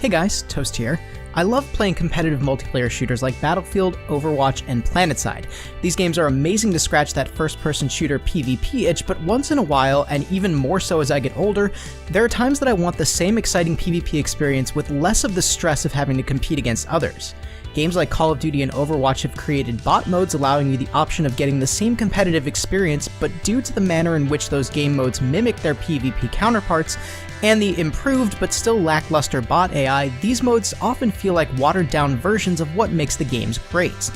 Hey guys, Toast here. I love playing competitive multiplayer shooters like Battlefield, Overwatch, and PlanetSide. These games are amazing to scratch that first-person shooter PvP itch, but once in a while, and even more so as I get older, there are times that I want the same exciting PvP experience with less of the stress of having to compete against others. Games like Call of Duty and Overwatch have created bot modes allowing you the option of getting the same competitive experience, but due to the manner in which those game modes mimic their PvP counterparts, and the improved but still lackluster bot AI, these modes often feel like watered-down versions of what makes the games great.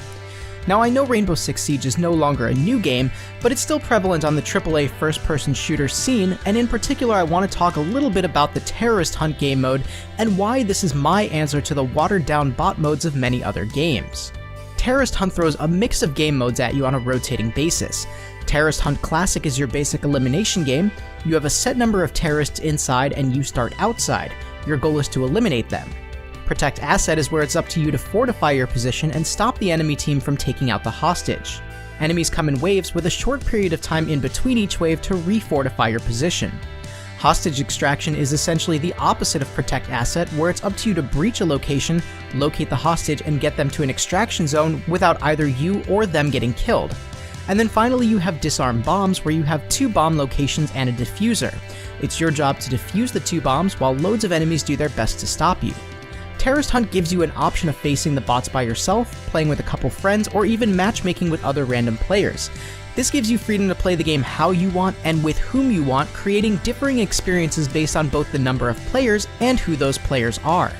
Now I know Rainbow Six Siege is no longer a new game, but it's still prevalent on the AAA first-person shooter scene, and in particular I want to talk a little bit about the Terrorist Hunt game mode, and why this is my answer to the watered-down bot modes of many other games. Terrorist Hunt throws a mix of game modes at you on a rotating basis. Terrorist Hunt Classic is your basic elimination game. You have a set number of terrorists inside and you start outside. Your goal is to eliminate them. Protect Asset is where it's up to you to fortify your position and stop the enemy team from taking out the hostage. Enemies come in waves with a short period of time in between each wave to re-fortify your position. Hostage Extraction is essentially the opposite of Protect Asset, where it's up to you to breach a location, locate the hostage, and get them to an extraction zone without either you or them getting killed. And then finally you have Disarm Bombs, where you have 2 bomb locations and a diffuser. It's your job to defuse the 2 bombs while loads of enemies do their best to stop you. Terrorist Hunt gives you an option of facing the bots by yourself, playing with a couple friends, or even matchmaking with other random players. This gives you freedom to play the game how you want and with whom you want, creating differing experiences based on both the number of players and who those players are.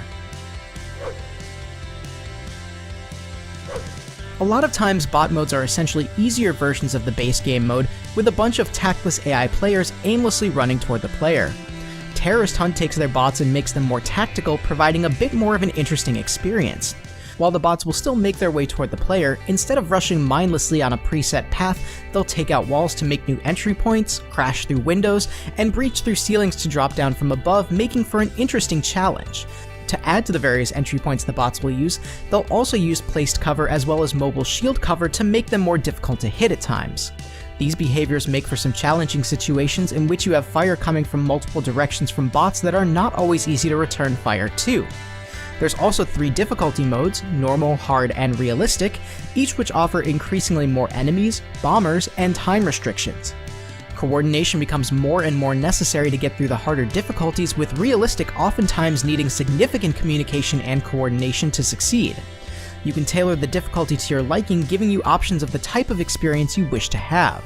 A lot of times bot modes are essentially easier versions of the base game mode, with a bunch of tactless AI players aimlessly running toward the player. Terrorist Hunt takes their bots and makes them more tactical, providing a bit more of an interesting experience. While the bots will still make their way toward the player, instead of rushing mindlessly on a preset path, they'll take out walls to make new entry points, crash through windows, and breach through ceilings to drop down from above, making for an interesting challenge. To add to the various entry points the bots will use, they'll also use placed cover as well as mobile shield cover to make them more difficult to hit at times. These behaviors make for some challenging situations in which you have fire coming from multiple directions from bots that are not always easy to return fire to. There's also 3 difficulty modes, normal, hard, and realistic, each which offer increasingly more enemies, bombers, and time restrictions. Coordination becomes more and more necessary to get through the harder difficulties, with realistic oftentimes needing significant communication and coordination to succeed. You can tailor the difficulty to your liking, giving you options of the type of experience you wish to have.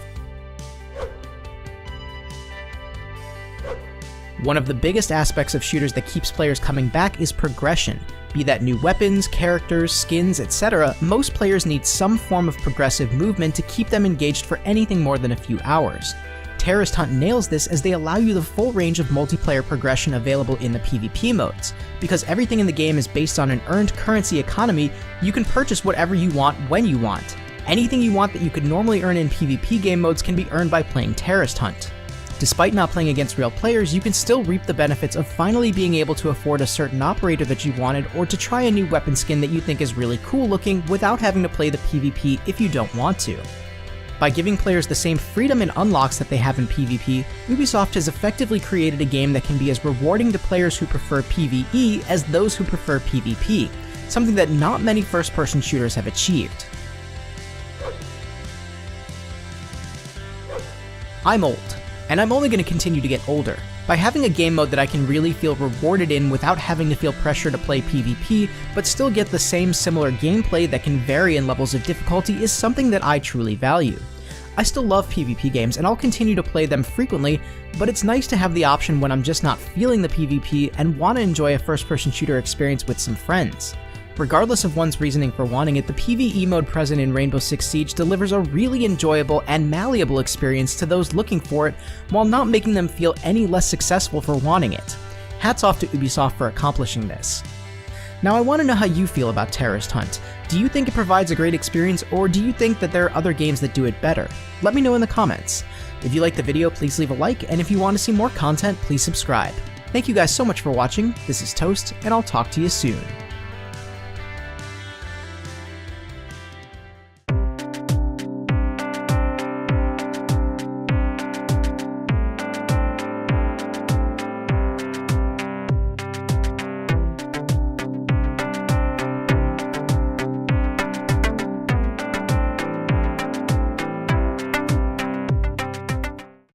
One of the biggest aspects of shooters that keeps players coming back is progression. Be that new weapons, characters, skins, etc., most players need some form of progressive movement to keep them engaged for anything more than a few hours. Terrorist Hunt nails this as they allow you the full range of multiplayer progression available in the PvP modes. Because everything in the game is based on an earned currency economy, you can purchase whatever you want when you want. Anything you want that you could normally earn in PvP game modes can be earned by playing Terrorist Hunt. Despite not playing against real players, you can still reap the benefits of finally being able to afford a certain operator that you wanted, or to try a new weapon skin that you think is really cool looking without having to play the PvP if you don't want to. By giving players the same freedom and unlocks that they have in PvP, Ubisoft has effectively created a game that can be as rewarding to players who prefer PvE as those who prefer PvP, something that not many first-person shooters have achieved. I'm old, and I'm only going to continue to get older. By having a game mode that I can really feel rewarded in without having to feel pressure to play PvP, but still get the same similar gameplay that can vary in levels of difficulty is something that I truly value. I still love PvP games and I'll continue to play them frequently, but it's nice to have the option when I'm just not feeling the PvP and want to enjoy a first-person shooter experience with some friends. Regardless of one's reasoning for wanting it, the PvE mode present in Rainbow Six Siege delivers a really enjoyable and malleable experience to those looking for it, while not making them feel any less successful for wanting it. Hats off to Ubisoft for accomplishing this. Now I want to know how you feel about Terrorist Hunt. Do you think it provides a great experience, or do you think that there are other games that do it better? Let me know in the comments. If you liked the video, please leave a like, and if you want to see more content, please subscribe. Thank you guys so much for watching. This is Toast, and I'll talk to you soon.